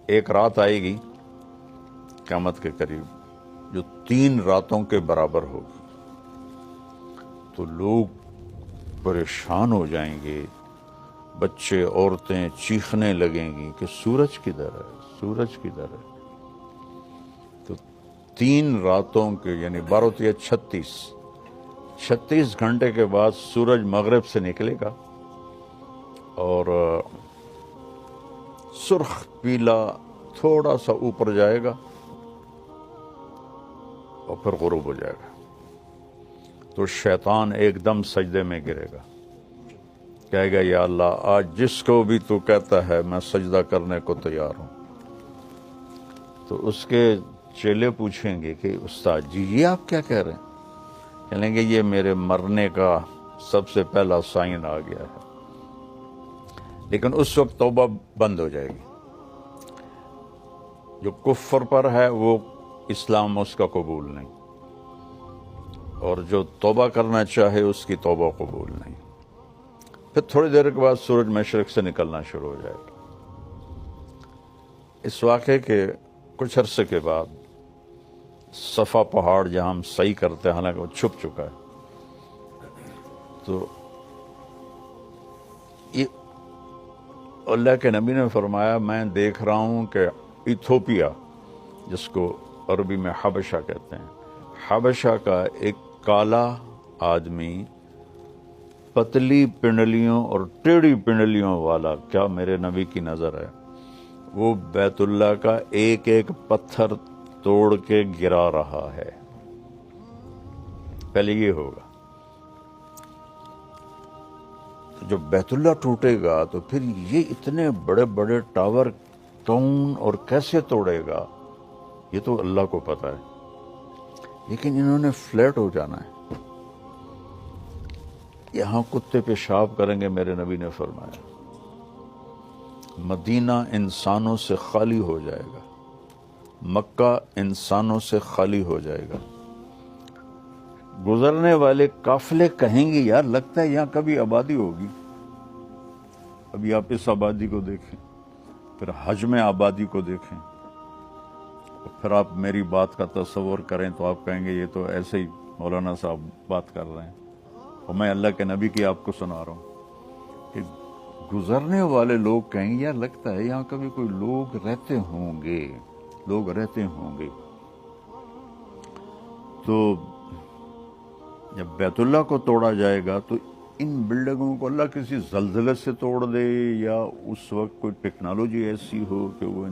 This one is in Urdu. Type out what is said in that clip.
ایک رات آئے گی قیامت کے قریب جو 3 راتوں کے برابر ہوگی، تو لوگ پریشان ہو جائیں گے، بچے عورتیں چیخنے لگیں گی کہ سورج کدھر ہے، سورج کدھر ہے۔ تو 3 راتوں کے یعنی 12 یا 36 گھنٹے کے بعد سورج مغرب سے نکلے گا اور سرخ پیلا تھوڑا سا اوپر جائے گا اور پھر غروب ہو جائے گا۔ تو شیطان ایک دم سجدے میں گرے گا، کہے گا یا اللہ آج جس کو بھی تو کہتا ہے میں سجدہ کرنے کو تیار ہوں۔ تو اس کے چیلے پوچھیں گے کہ استاد جی یہ آپ کیا کہہ رہے ہیں؟ کہیں گے یہ میرے مرنے کا سب سے پہلا سائن آ گیا ہے۔ لیکن اس وقت توبہ بند ہو جائے گی، جو کفر پر ہے وہ اسلام اس کا قبول نہیں، اور جو توبہ کرنا چاہے اس کی توبہ قبول نہیں۔ پھر تھوڑی دیر کے بعد سورج مشرق سے نکلنا شروع ہو جائے گا۔ اس واقعے کے کچھ عرصے کے بعد صفا پہاڑ جہاں ہم صحیح کرتے ہیں، حالانکہ وہ چھپ چکا ہے، تو یہ اللہ کے نبی نے فرمایا میں دیکھ رہا ہوں کہ ایتھوپیا، جس کو عربی میں حبشہ کہتے ہیں، حبشہ کا ایک کالا آدمی پتلی پنڈلیوں اور ٹیڑھی پنڈلیوں والا، کیا میرے نبی کی نظر ہے، وہ بیت اللہ کا ایک ایک پتھر توڑ کے گرا رہا ہے۔ پہلے یہ ہوگا، جب بیت اللہ ٹوٹے گا تو پھر یہ اتنے بڑے بڑے ٹاور کون اور کیسے توڑے گا، یہ تو اللہ کو پتا ہے، لیکن انہوں نے فلیٹ ہو جانا ہے۔ یہاں کتے پیشاب کریں گے، میرے نبی نے فرمایا۔ مدینہ انسانوں سے خالی ہو جائے گا، مکہ انسانوں سے خالی ہو جائے گا۔ گزرنے والے قافلے کہیں گے یار لگتا ہے یہاں کبھی آبادی ہوگی۔ ابھی آپ اس آبادی کو دیکھیں، پھر حج میں آبادی کو دیکھیں، پھر آپ میری بات کا تصور کریں تو آپ کہیں گے یہ تو ایسے ہی مولانا صاحب بات کر رہے ہیں، اور میں اللہ کے نبی کی آپ کو سنا رہا ہوں کہ گزرنے والے لوگ کہیں گے یار لگتا ہے یہاں کبھی کوئی لوگ رہتے ہوں گے، لوگ رہتے ہوں گے۔ تو جب بیت اللہ کو توڑا جائے گا تو ان بلڈنگوں کو اللہ کسی زلزلے سے توڑ دے، یا اس وقت کوئی ٹیکنالوجی ایسی ہو کہ وہ